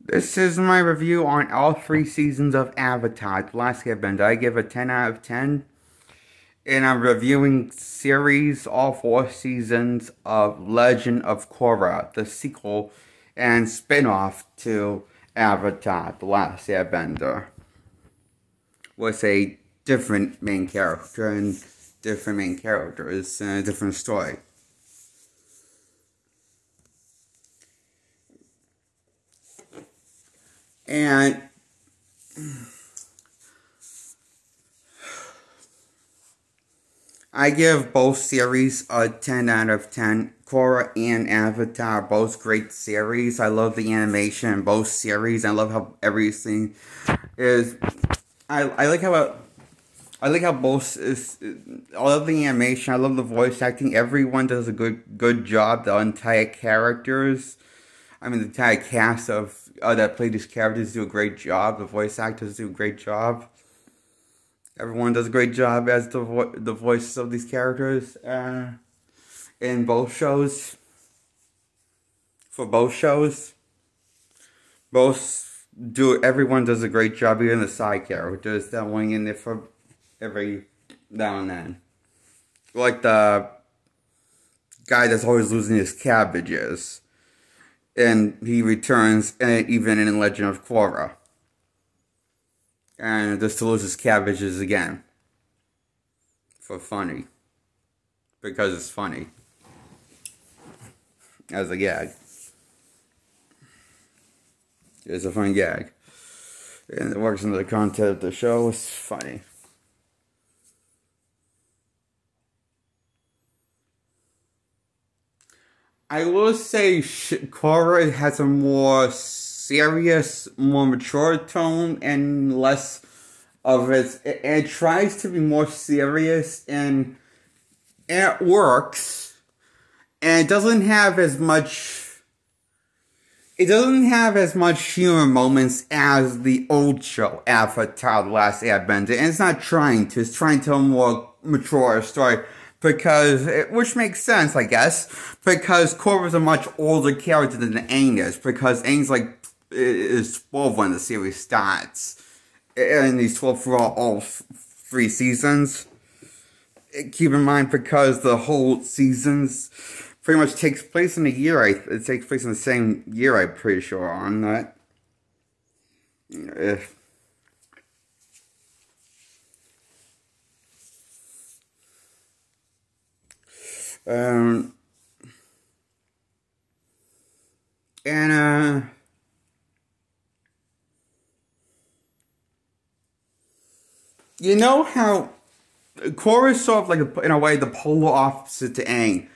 This is my review on all 3 seasons of Avatar: The Last Airbender. I give a 10 out of 10. And I'm reviewing all 4 seasons of Legend of Korra, the sequel and spin-off to Avatar: The Last Airbender, with a different main character and different main characters and a different story. And I give both series a 10 out of 10. Korra and Avatar are both great series. I love the animation in both series. I love how everything is. I like how both is. I love the animation. I love the voice acting. Everyone does a good job. The entire characters. I mean, the entire cast of that play these characters do a great job. The voice actors do a great job. Everyone does a great job as the voices of these characters in both shows. For both shows, everyone does a great job. Even the side characters that went in there for every now and then, like the guy that's always losing his cabbages. And he returns, and even in Legend of Korra. And just to lose his cabbages again. For funny. Because it's funny. As a gag. It's a funny gag. And it works into the content of the show. It's funny. I will say Korra has a more serious, more mature tone and less of it tries to be more serious and it works. And it doesn't have as much humor moments as the old show, Avatar: The Last Airbender. And it's not trying to. It's trying to tell a more mature story. Which makes sense, I guess, because Korra's a much older character than Aang is, because Aang's is 12 when the series starts, and he's 12 for all 3 seasons. Keep in mind, because the whole seasons pretty much takes place in a year, it takes place in the same year, I'm pretty sure, on that. You know how Korra is sort of like, in a way, the polar opposite to Aang.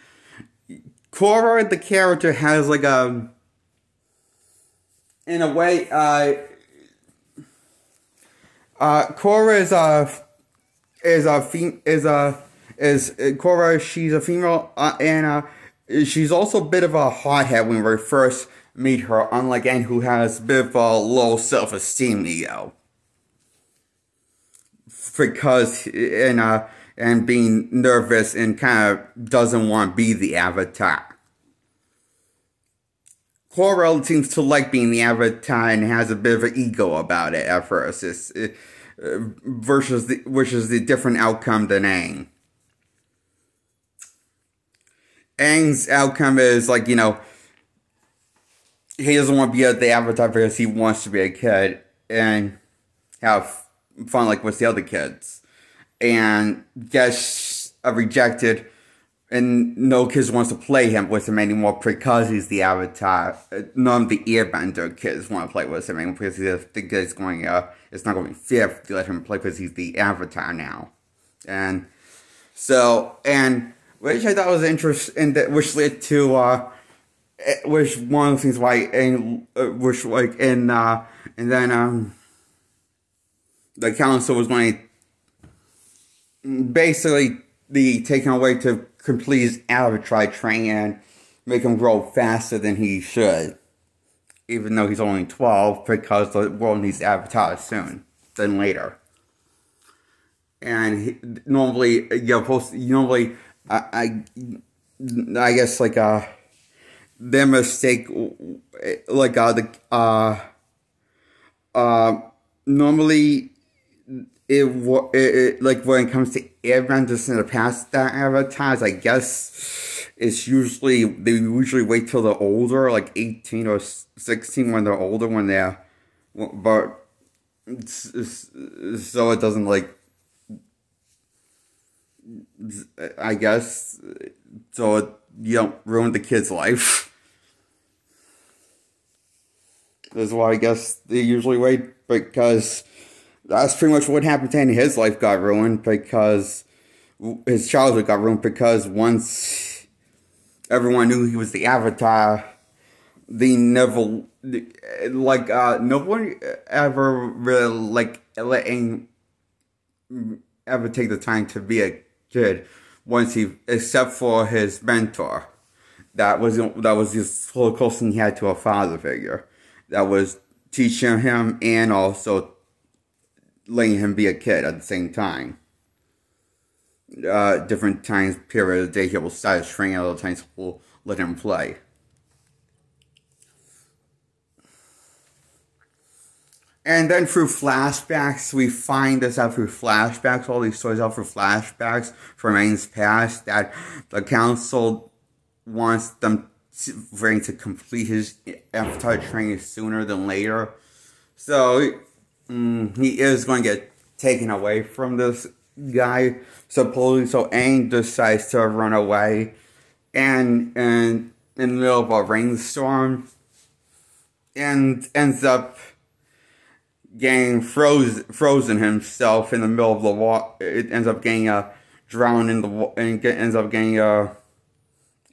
Korra, the character, has like in a way, Korra Korra, she's a female, and she's also a bit of a hothead when we first meet her, unlike Aang, who has a bit of a low self-esteem ego. Because, and being nervous and kind of doesn't want to be the Avatar. Korra seems to like being the Avatar and has a bit of an ego about it at first, which is the different outcome than Aang. Aang's outcome is like, he doesn't want to be the Avatar because he wants to be a kid and have fun like with the other kids. And gets rejected, and no kids wants to play with him anymore because he's the Avatar. None of the Airbender kids want to play with him anymore because they think it's not going to be fair to let him play because he's the Avatar now. And so, which I thought was interesting, which led to, which one of the things why, and then, the council was going to basically be taken away to complete his Avatar training and make him grow faster than he should. Even though he's only 12, because the world needs Avatar soon, than later. And normally, I guess, their mistake, Uh, normally, like when it comes to Airbenders in the past that avatars, I guess it's usually they usually wait till they're older, like 18 or 16 when they're older, when they're but so it doesn't like I guess so you don't ruin the kid's life. That's why I guess they usually wait because that's pretty much what happened to him. His life got ruined because his childhood got ruined because once everyone knew he was the Avatar, they never no one ever really like letting ever take the time to be a kid once he except for his mentor. That was just the closest thing he had to a father figure. That was teaching him and also letting him be a kid at the same time. Different times, period of the day, he will start training, other times will let him play. And then through flashbacks, we find this out through flashbacks, all these stories out through flashbacks from Aang's past, that the council wants them for Aang to complete his avatar training sooner than later. So, he is going to get taken away from this guy, supposedly. So Aang decides to run away, and in the middle of a rainstorm, and ends up getting frozen himself in the middle of the water. It ends up getting drowned in the water, and ends up getting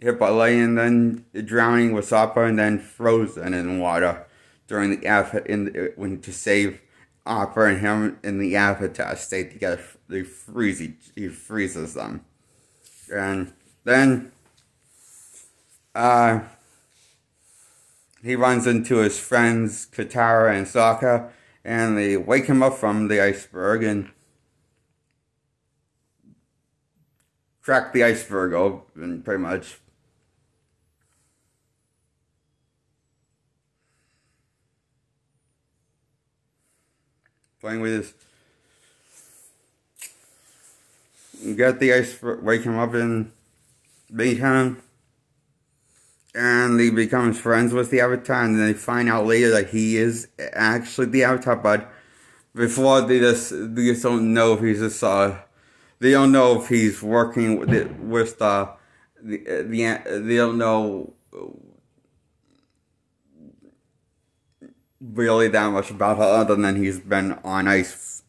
hit by lightning, and then drowning with Soppa, and then frozen in water during the when to save Appa and him in the Avatar state together. He freezes them, and then he runs into his friends Katara and Sokka, and they wake him up from the iceberg and crack the iceberg open, pretty much. Playing with his... Get the iceberg, wake him up and beat him. And he becomes friends with the Avatar, and they find out later that he is actually the Avatar, but before they just don't know if he's just they don't know if he's working with they don't know really that much about her other than he's been on ice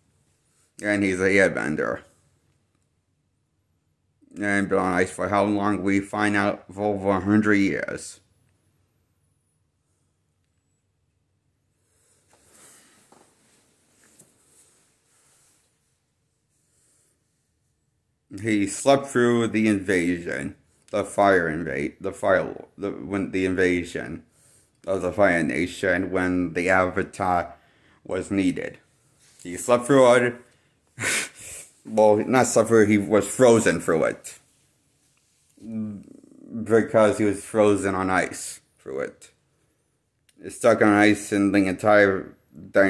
and he's a airbender. And been on ice for how long? We find out for over 100 years. He slept through the invasion, the invasion of the Fire Nation when the Avatar was needed. He slept through it. Well, not suffer, he was frozen through it. Because he was frozen on ice through it. He's stuck on ice in during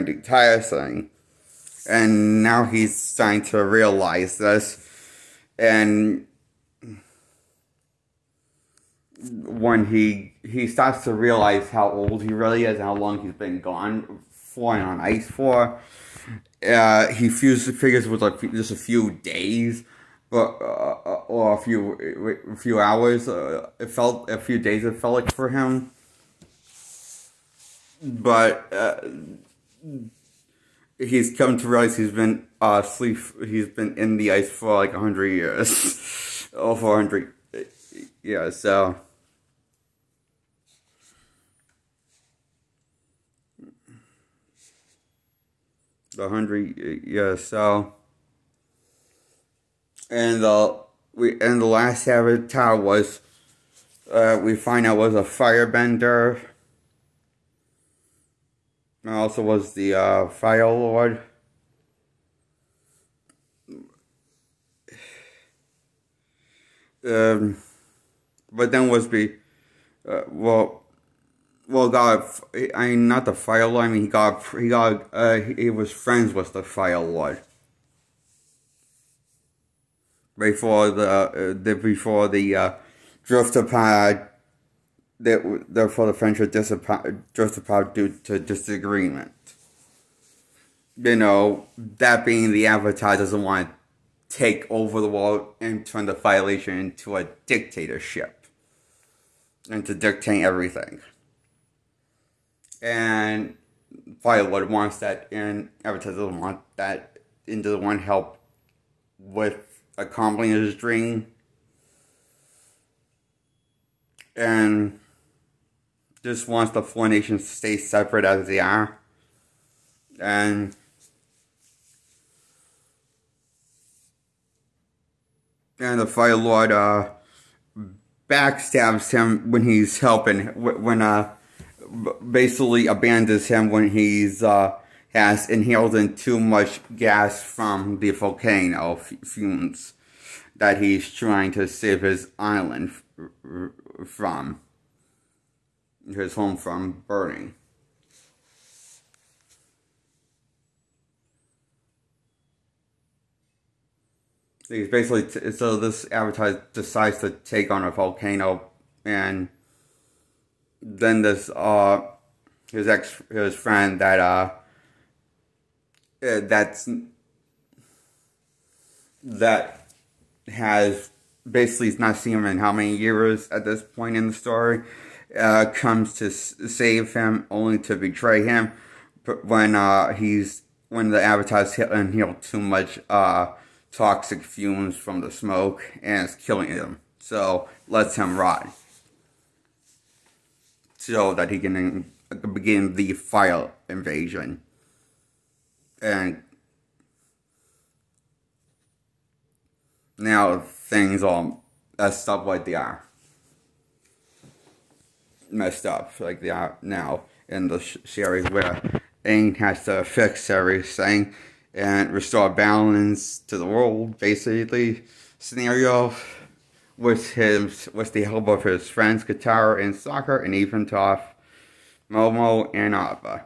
the entire thing. And now he's starting to realize this. And when he starts to realize how old he really is and how long he's been gone for and on ice for, he figures it was like just a few days, but or a few hours. It felt a few days. It felt like for him, but he's come to realize he's been asleep. He's been in the ice for like 100 years, or 400 years. So. The 100 years, so, and the last Avatar was we find out was a firebender, and also was the Fire Lord. But then was well, well, not the Fire Lord. I mean, he was friends with the Fire Lord before the drifter pod. Therefore, the friendship drifted apart due to disagreement. You know, that being the Avatar doesn't want to take over the world and turn the Federation into a dictatorship and to dictate everything. And Firelord wants that, and Avatar doesn't want that, and doesn't want help with accomplishing his dream. And just wants the four nations to stay separate as they are. And the Fire Lord backstabs him when he's helping, when basically abandons him when he's has inhaled in too much gas from the volcano fumes that he's trying to save his island from, his home from burning. He's basically, so this Avatar decides to take on a volcano, and then this, his friend that has basically, he's not seen him in how many years at this point in the story, comes to save him, only to betray him when the Avatar's inhaled too much toxic fumes from the smoke, and it's killing him. So lets him rot, so that he can begin the fire invasion. And now things all messed up like they are. Messed up like they are now in the series, where Aang has to fix everything and restore balance to the world, basically, scenario, with the help of his friends Katara and Sokka, and even Toph, Momo, and Appa.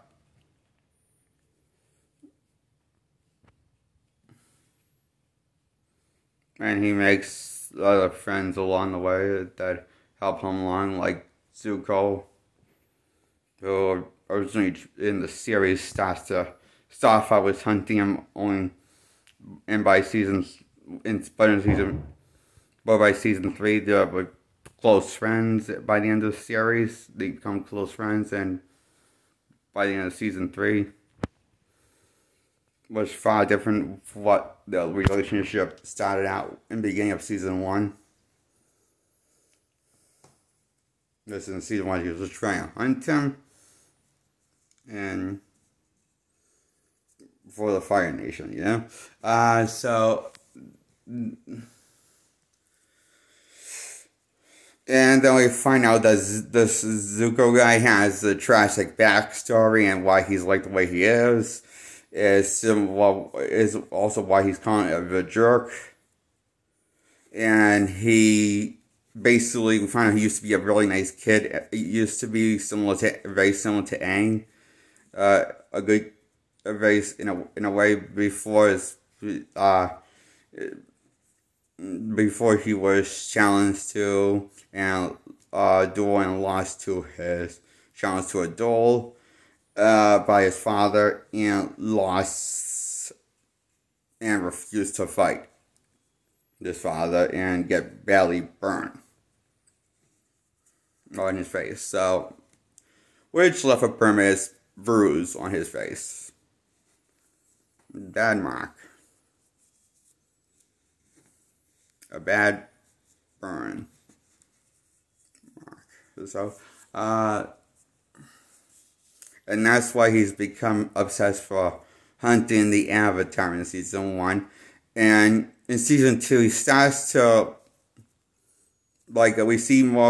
And he makes other friends along the way that help him along, like Zuko, who originally in the series starts off with hunting him only, and by season 3, they're close friends. By the end of the series, they become close friends, and by the end of season 3, was far different from what the relationship started out in the beginning of season 1. This is in season 1, he was just trying to hunt him, and for the Fire Nation, you know? And then we find out that this Zuko guy has a tragic backstory, and why he's like the way he is also why he's kind of a jerk. And we find out he used to be a really nice kid. He used to be very similar to Aang. In a way before he was challenged to and duel and lost to his challenge to a duel by his father, and lost and refused to fight his father and get badly burned on his face. So, which left a permanent bruise on his face. Bad mark. A bad burn mark. So, and that's why he's become obsessed for hunting the Avatar in season 1. And in season 2, he starts to, we see more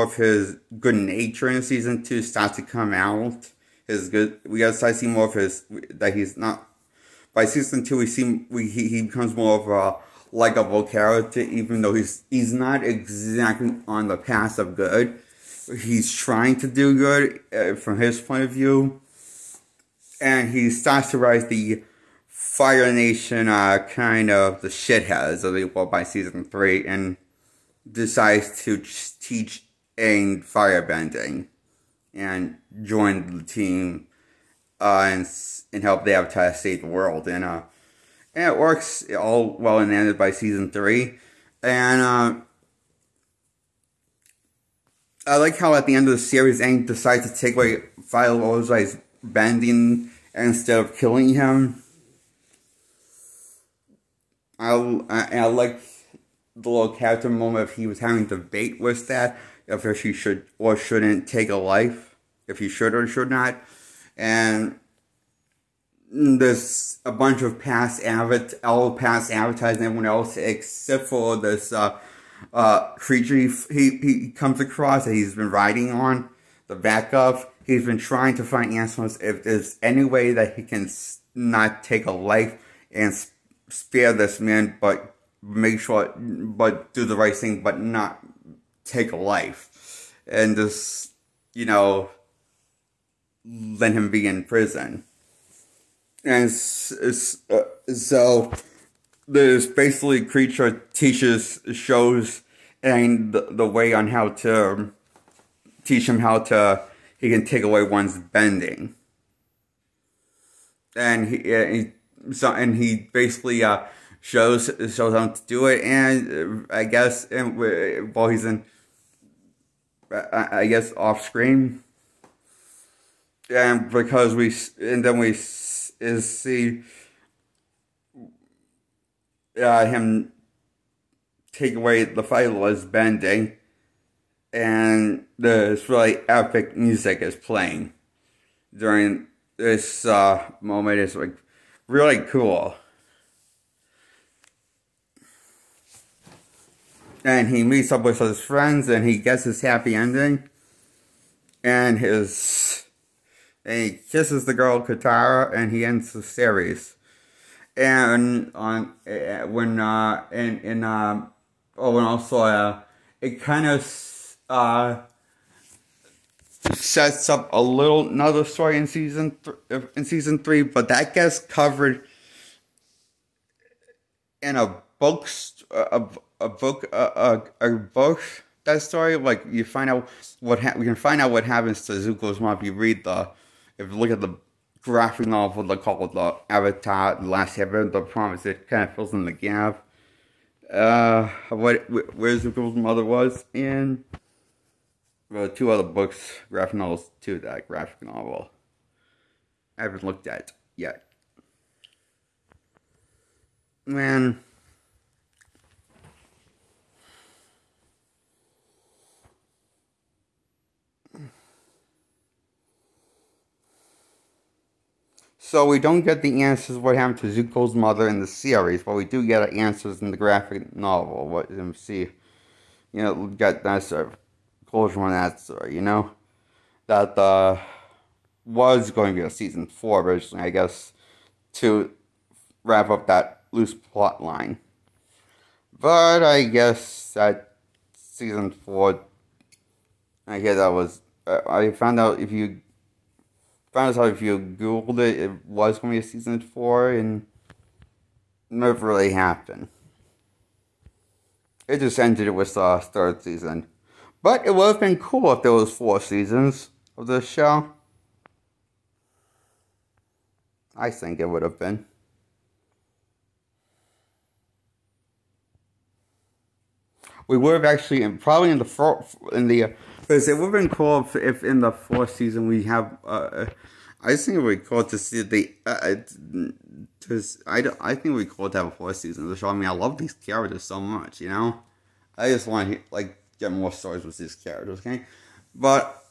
of his good nature in season 2 starts to come out. We gotta start seeing more of that he's not. By season 2, he becomes more of a likable character, even though he's not exactly on the path of good. he's trying to do good from his point of view, and he starts to rise the Fire Nation kind of the shitheads of the world by season 3, and decides to teach in firebending and join the team and help the Avatar save the world. And it works all well and ended by season 3. And I like how at the end of the series, Aang decides to take away Fire Ozai's bending instead of killing him. I like the little character moment if he was having debate with that, if he should or shouldn't take a life, if he should or should not. And there's a bunch of all past avatars and everyone else except for this creature he comes across that he's been riding on the back of. He's been trying to find answers if there's any way that he can not take a life and spare this man, but do the right thing, but not take a life. And just, let him be in prison. And so there's basically creature shows and the way on how to teach him he can take away one's bending. And he basically shows him to do it, and I guess while he's in off screen, and because we see him take away the Fightless bending, and this really epic music is playing during this moment. It's like really cool. And he meets up with his friends, and he gets his happy ending. And he kisses the girl Katara, and he ends the series. And it kind of sets up another story in season 3, but that gets covered in a book. That story, like we can find out what happens to Zuko's mom if you look at the graphic novel they call it the Avatar, The Last Airbender, The Promise. It kind of fills in the gap. Where Zuko's mother was in. Well, 2 other books, graphic novels to that graphic novel. I haven't looked at yet. Man. So we don't get the answers what happened to Zuko's mother in the series, but we do get answers in the graphic novel. What see, get that sort of closure on that story. That was going to be a season 4 originally, I guess, to wrap up that loose plot line. But I guess that season 4, I guess that was. I found out if you Googled it, it was going to be a season 4, and it never really happened. It just ended with the 3rd season. But it would have been cool if there was 4 seasons of this show. I think it would have been. We would have actually, probably because it would have been cool if in the 4th season we have, I think it would be cool to see I think it would be cool to have a 4th season of the show. I mean, I love these characters so much, I just want to, get more stories with these characters, okay? But,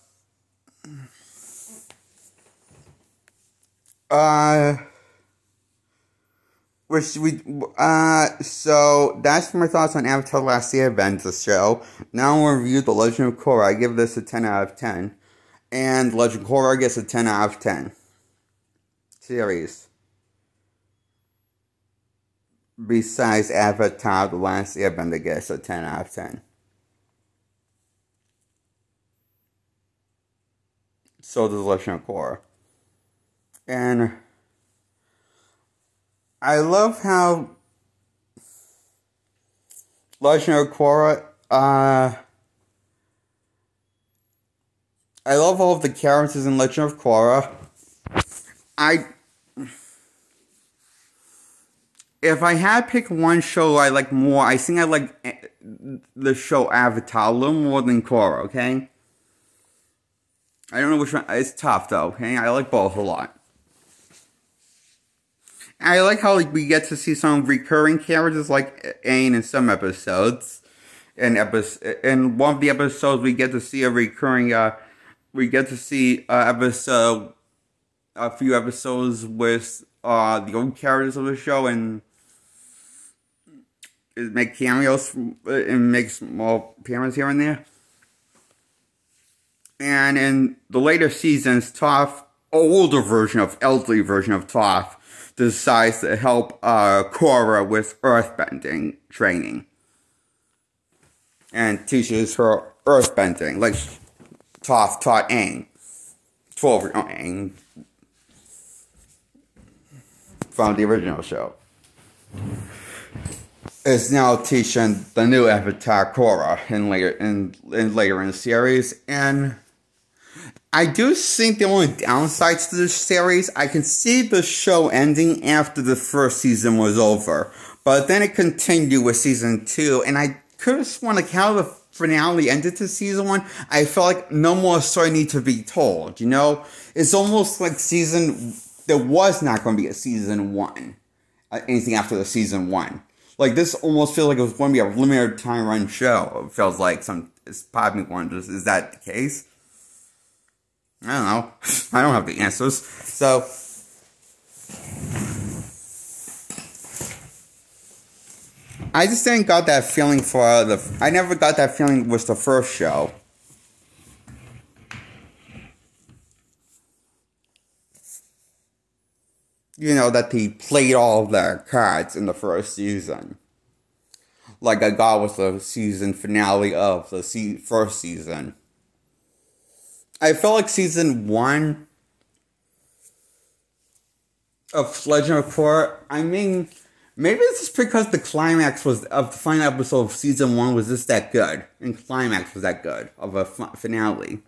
so that's my thoughts on Avatar: The Last Airbender show. Now we'll review The Legend of Korra. I give this a 10 out of 10. And Legend of Korra gets a 10 out of 10. Series. Besides Avatar: The Last Airbender gets a 10 out of 10. so does Legend of Korra. And I love how Legend of Korra, I love all of the characters in Legend of Korra. If I had to pick one show I like more, I think I like the show Avatar a little more than Korra, okay? I don't know which one. It's tough, though, okay? I like both a lot. I like how we get to see some recurring characters like Aang in some episodes. In one of the episodes, we get to see a recurring, we get to see a few episodes with the old characters of the show, and make cameos and make small appearances here and there. And in the later seasons, Toph, elderly version of Toph, decides to help Korra with earthbending training. And teaches her earthbending, like Toph taught Aang. Aang from the original show. Is now teaching the new Avatar Korra later in the series, and I do think the only downsides to this series, I can see the show ending after the first season was over, but then it continued with season 2, and I could have sworn like how the finale ended to season 1, I felt like no more story need to be told, you know? It's almost like there was not going to be a season 1, anything after the season 1. Like, this almost feels like it was going to be a limited time run show. It feels like it's probably wonders, is that the case? I don't know. I don't have the answers. So, I just didn't got that feeling I never got that feeling with the first show. You know, that he played all of their cards in the first season. Like I got with the season finale of the first season. I felt like season 1 of Legend of Korra, I mean, maybe it's just because the climax of the final episode of season 1 was just that good. And climax was that good of a finale.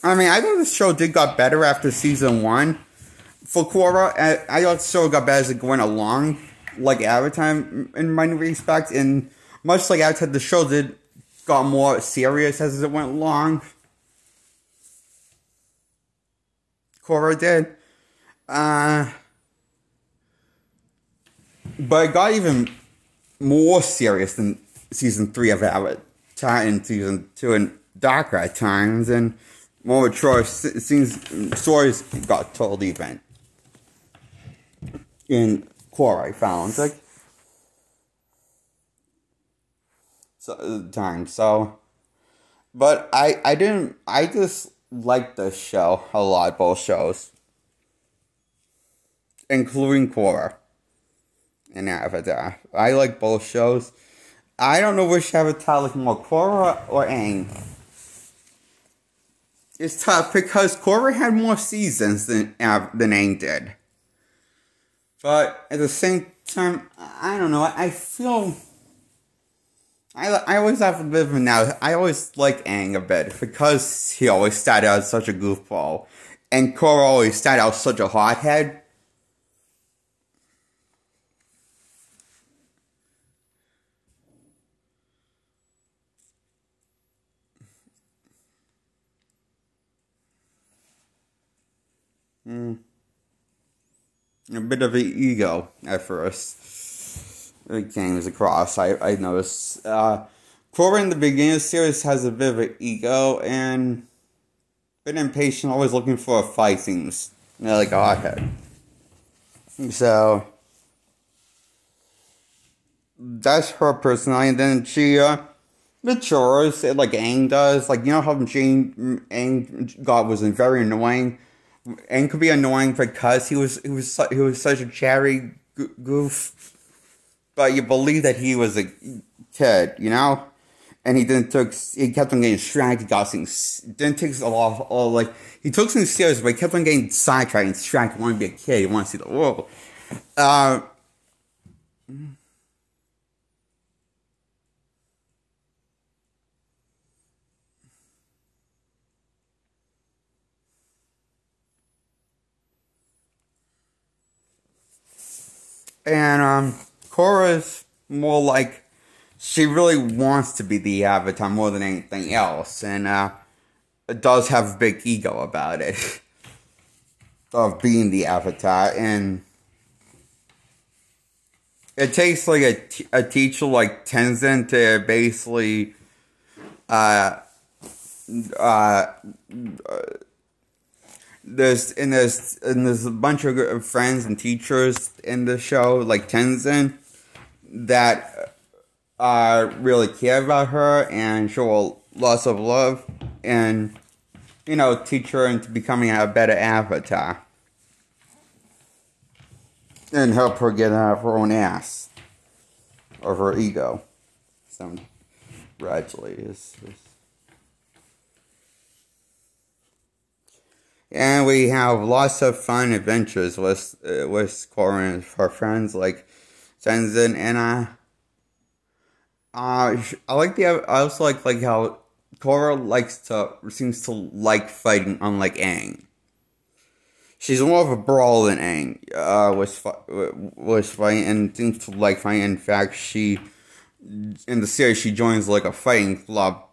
I mean, I thought the show got better after season 1. For Korra, I thought the show got better as it went along, like Avatar in many respects. And much like Avatar, the show got more serious as it went along. Korra did. But it got even more serious than season 3 of Avatar and season 2 in darker at times. And more mature stories got told even in Korra, I found but I just liked the show a lot, both shows, including Korra and Avatar. I like both shows. I don't know which Avatar I like more, Korra or Aang. It's tough because Korra had more seasons than Aang did. But at the same time, I don't know, I feel... I always have a bit of a now. I always like Aang a bit because he always started out as such a goofball. And Korra always started out such a hothead. A bit of an ego at first. It came across. I noticed. Korra in the beginning of the series has a bit of an ego and a bit impatient, always looking for fight things. Like a hothead. So that's her personality, and then she matures like Aang does. Like, you know how Aang was very annoying. Aang could be annoying because he was such a chatty goof, but you believe that he was a kid, you know? And he kept on getting distracted, didn't take a lot of, like, he took things serious, but he kept on getting sidetracked and distracted. He wanted to be a kid, he wanted to see the world. And, Korra's more like, she really wants to be the Avatar more than anything else, and, does have a big ego about it, of being the Avatar, and it takes, like, a teacher like Tenzin to basically, there's a bunch of friends and teachers in the show, like Tenzin, that really care about her and show lots of love and, you know, teach her into becoming a better Avatar and help her get out of her own ass or her ego. So gradually and we have lots of fun adventures with Korra and her friends like Tenzin, and I also like how Korra seems to like fighting, unlike Aang. She's more of a brawler than Aang was fighting, and seems to like fighting. In fact, in the series she joins like a fighting club